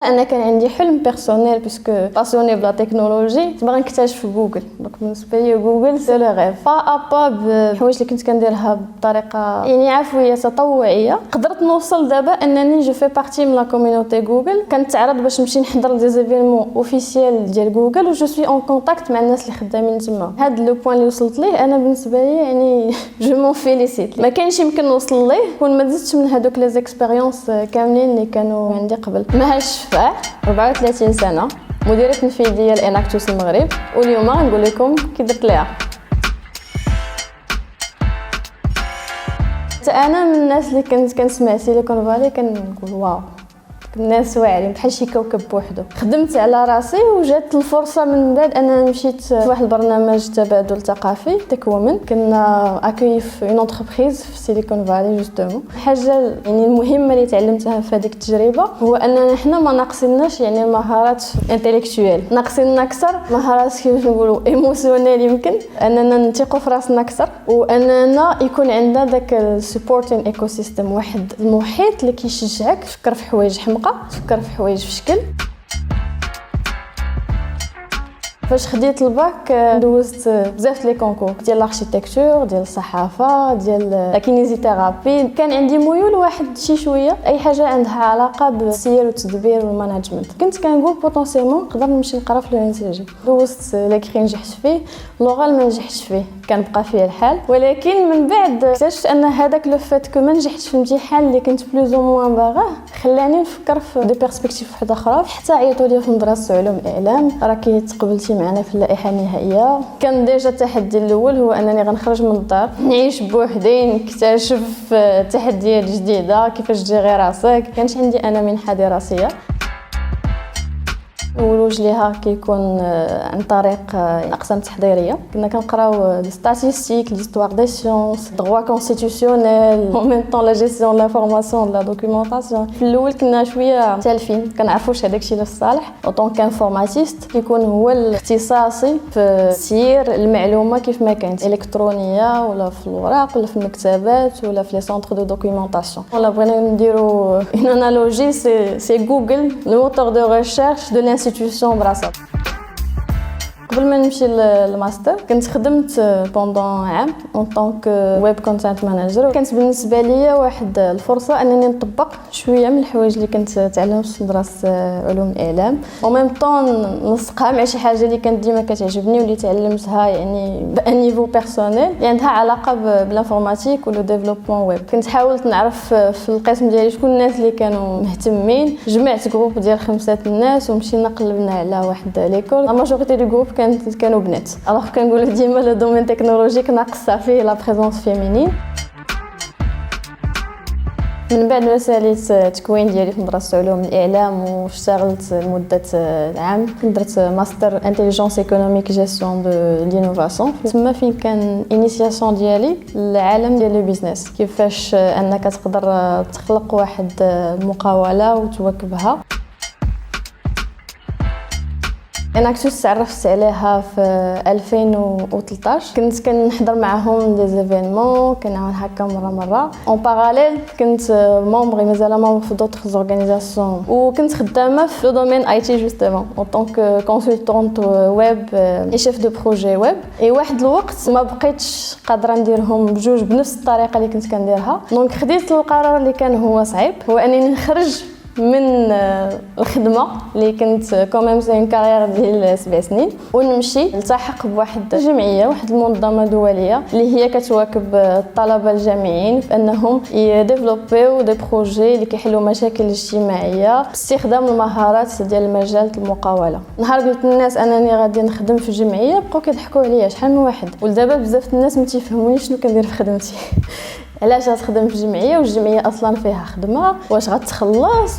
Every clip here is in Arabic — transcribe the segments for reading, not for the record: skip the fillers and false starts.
انا كان عندي حلم بيرسونيل باسكو باسيوني بلا تكنولوجي، باغي نكتشف في جوجل. دونك بالنسبه لي جوجل سي لو غيف با ابا بحوايج اللي كنت كنديرها بطريقه يعني عفويه تطوعيه. قدرت نوصل دابا انني جو في بارتي من لا كوميونيتي جوجل، كنتعرض باش نمشي نحضر دي زيفينمون اوفيسيال ديال جوجل و جو سوي اون كونتاكت مع الناس اللي خدامين تما. هذا لو بوين اللي وصلت ليه انا بالنسبه لي يعني جو مون فيليسيت. ما كانش يمكن نوصل ليه كون ما زدتش من هذوك لي زيكسبيريونس كاملين اللي كانوا عندي قبل. مهاش 34 سنه، مديره تنفيذيه لإناكتوس المغرب، واليوم نقول لكم كي درت ليها. انا من الناس اللي كنت كنسمع سيليكون فالي كنقول واو، الناس واعرين بحال شي كوكب بوحدو. خدمت على راسي وجات الفرصه من بعد انا مشيت في واحد البرنامج تبادل ثقافي تكومن. كنا اكوي في اون انتربريز في سيليكون فالي جوستومون. حاجه يعني المهمه اللي تعلمتها في هذيك التجربه هو اننا حنا ما ناقصيناش يعني مهارات انتيليكتويال، ناقصيننا اكثر مهارات كيف نقولوا ايموسيونيل. يمكن اننا نثقوا في راسنا اكثر واننا يكون عندنا داك السبورتين ايكو سيستم، واحد المحيط اللي كيشجعك تفكر في حوايج حمقى، تفكر في حوايج في شكل. فاش خديت الباك دوزت بزاف لي كونكور ديال الاركيتكتور، ديال الصحافه، ديال الكينيزيثيرابي. كان عندي ميول واحد شي شويه اي حاجه عندها علاقه بالسير والتدبير والمانجمنت. كنت كنقول بوتونسيلمون نقدر نمشي نقرا في لو ان سي جي. دوزت ليكري نجحت فيه، لوغال ما نجحتش فيه، كان بقى فيه الحال. ولكن من بعد اكتشفت ان هذاك لو فات كو ما نجحتش في الامتحان اللي كنت بلوز او موان باغاه خلاني نفكر في دي بيرسبكتيف وحده اخرى. حتى عيطوا لي في مدرسه علوم الاعلام راكي تقبلتي معنا في اللائحه النهائيه. كان ديجا التحدي الاول هو انني غنخرج من الدار، نعيش بوحدي، نكتشف تحديات جديده، كيفاش تجيري راسك. كانش عندي انا منحه دراسيه. الولوج ليها كيكون عن طريق اقسام تحضيريه. كنا كنقراو لي ستاتيستيك، ليستوار دي سيونس، droit constitutionnel، en même temps la gestion de l'information de la documentation. في الاول كنا شويه تالفين، كنعرفوش هذاك الشيء للصالح. اوطون كانفورماتيست كيكون هو الاختصاصي في سير المعلومه كيف ما كانت الكترونيه ولا في الوراق ولا في المكتبات ولا في لي سونتر دو دوكيومونطاسيون. ولا بغينا نديرو ان انالوجي سي جوجل لو موتور دو ريشيرش دو انستيتيوشن براسها. قبل ما نمشي للماستر كنت خدمت بوندون عام اون طونك ويب كونتنت مانجر. كانت بالنسبه لي واحد الفرصه انني نطبق شويه من الحوايج اللي كنت تعلمت في مدرسه علوم الاعلام، او ميم طون نسقها مع شي حاجه اللي كانت ديما كتعجبني واللي تعلمتها يعني بان نيفو بيرسونيل اللي عندها علاقه بالانفورماتيك ولو ديفلوبمون ويب. كنت حاولت نعرف في القسم ديالي شكون الناس اللي كانوا مهتمين، جمعت جروب ديال 5 الناس ومشينا قلبنا على واحد ليكول. لا ماجوريتي دو جروب كانوا بنات، الوغ كنقولوا ديما لو دومين تكنولوجيك ناقصه فيه لا بريزونس فيمينين. من بعد ما ساليت التكوين ديالي في مدرسه علوم الاعلام واشتغلت لمده عام، درت ماستر انتيليجونس ايكونوميك جيستيون دو لينوفاسيون. تما فين كان انيسياسيون ديالي العالم ديال لو بيزنس، كيفاش انك تقدر تخلق واحد المقاوله وتواكبها. إناكتوس تعرفت عليها في 2013. كنت كنحضر معهم دي زيفينمون، كنعمل هكا مره. اون باراليل كنت ممبر مازال ممبر في دوطخ زورغانيزاسيون، وكنت خدامه في لو دومين اي تي جوستومون اون طونك كونسلتونت ويب اي شيف دو بروجي ويب. اي واحد الوقت ما بقيتش قادره نديرهم بجوج بنفس الطريقه اللي كنت كنديرها. دونك خديت القرار اللي كان هو صعيب، هو انني نخرج من الخدمه اللي كنت كوميم سي كارير ديال 7 سنين ونمشي نلتحق بواحد الجمعيه، واحد المنظمه دوليه اللي هي كتواكب الطلبه الجامعيين في انهم يديفلوبيو دي بروجي اللي كيحلوا مشاكل اجتماعيه باستخدام المهارات ديال المجال المقاوله. نهار قلت للناس انني غادي نخدم في جمعيه بقاو كيضحكوا عليا، شحال من واحد. ودابا بزاف الناس ما تيفهمونيش شنو كندير في خدمتي. علاش غتخدم في جمعيه والجمعيه اصلا فيها خدمه؟ واش غتخلص؟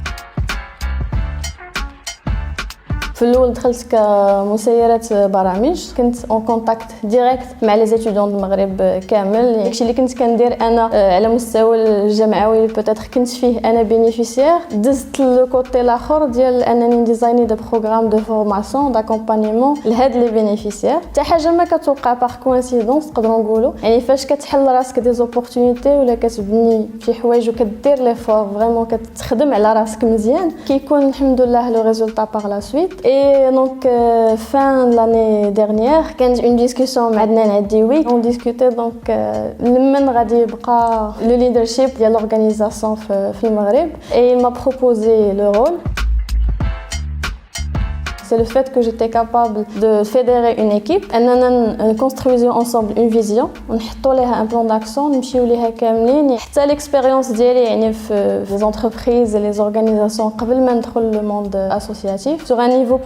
في الاول دخلت كمسيره برامج، كنت اون كونتاكت ديريكت مع لي زيتيديون المغرب كامل. داكشي اللي كنت كندير انا على مستوى الجامعوي بوتيتر كنت فيه انا بينيفيسيير. دزت لو كوتي الاخر ديال انني نديزايني دو بروغرام دو فورماسيون داكومبانيمون لهاد لي بينيفيسيير. حتى حاجه ما كتوقع باغ كوينسيدونس نقدروا نقولوا، يعني فاش كتحل راسك دي زوبورتونيتي ولا كتبني شي حوايج وكدير لي فور فريمون كتخدم على راسك مزيان، كيكون الحمد لله لو ريزولطا باغ لا سويت. اي دونك فان لاني ديرنيير كانت اون ديسكوسيون مع عدنان عديوي اون ديسكوتي دونك لمن غادي يبقى لو ليدرشيب ديال لورغانيزاسيون في المغرب. اي il m'a proposé le rôle. C'est le fait que j'étais capable de fédérer une équipe, اننا construisions ensemble une vision ونحطوا لها un plan d'action نمشيو ليها كاملين. حتى l'expérience ديالي يعني في les entreprises et les organisations قبل ما ندخل le monde associatif sur un niveau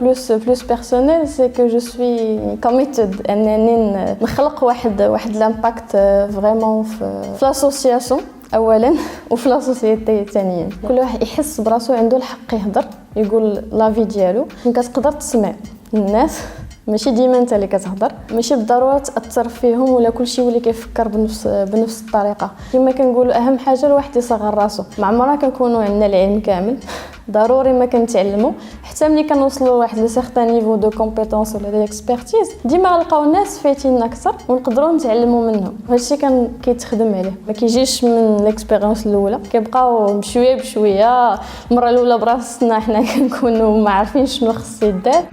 plus personnel, c'est que je suis committed انني نخلق واحد l'impact vraiment في l'association اولا وفي لا سوسيتي ثانيا. كل واحد يحس براسو عنده الحق يهضر يقول لافي ديالو. كتقدر تسمع الناس ماشي ديما انت اللي كتهضر، ماشي بالضروره تاثر فيهم ولا كلشي يولي كيفكر بنفس الطريقه. كما كنقولوا اهم حاجه الواحد يصغر راسو. مع مرة كنكونوا عندنا العلم كامل، ضروري ما كنتعلموا حتى ملي كنوصلوا لواحد لو سيغتان نيفو دو كومبيتونس ولا ديكسبيرتيز ديما غنلقاو ناس فايتين اكثر ونقدروا نتعلموا منهم. هادشي كان كيتخدم عليه، ما كيجيش من ليكسبيريونس الاولى، كيبقاو بشويه بشويه. المره الاولى براسنا حنا كنكونوا ما عارفين شنو خص يدار.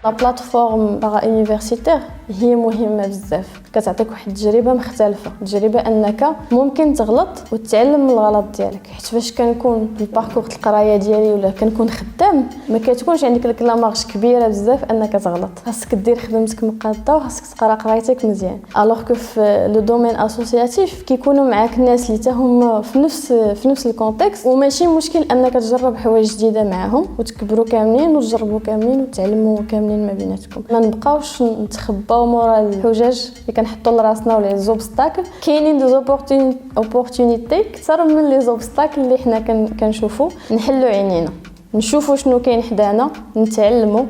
لا بلاتفورم باغا يونيفرسيتير هي مهمه بزاف، كتعطيك واحد التجربه مختلفه، تجربه انك ممكن تغلط وتتعلم من الغلط ديالك. حيت فاش كنكون في الباركور القرايه ديالي ولا كنكون خدام ما كتكونش عندك ديك لا مارج كبيره بزاف انك تغلط، خاصك دير خدمتك مقاده وخاصك تقرا قرايتك مزيان. الوغ كو في لو دومين اسوسياتيف كيكونوا معاك الناس اللي تاهم في نفس الكونتكست، وماشي مشكل انك تجرب حوايج جديده معاهم وتكبروا كاملين وتجربوا كاملين وتعلموا كاملين ما بيناتكم. ما نبقاوش نتخباو مورا الحجاج اللي كنحطوا لراسنا ولا لي زوبستاكل. كاينين دي اوبورتونيتي اكثر من لي زوبستاكل اللي حنا كنشوفوا. نحلوا عينينا نشوفوا شنو كاين حدانا، نتعلموا.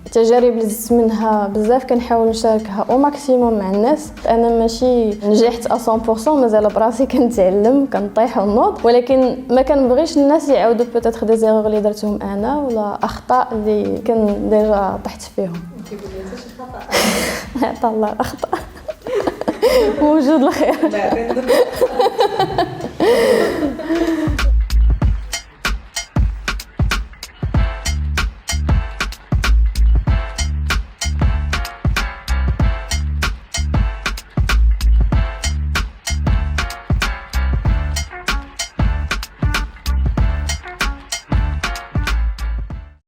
التجارب اللي زدت منها بزاف كنحاول نشاركها او ماكسيموم مع الناس. انا ماشي نجحت 100%، مازال براسي كنتعلم كنطيح ونوض، ولكن ما كنبغيش الناس يعاودوا بوتيتر دي زيرور اللي درتهم انا ولا اخطاء اللي كان ديجا طحت فيهم. عطا الله الاخطاء موجود الخير.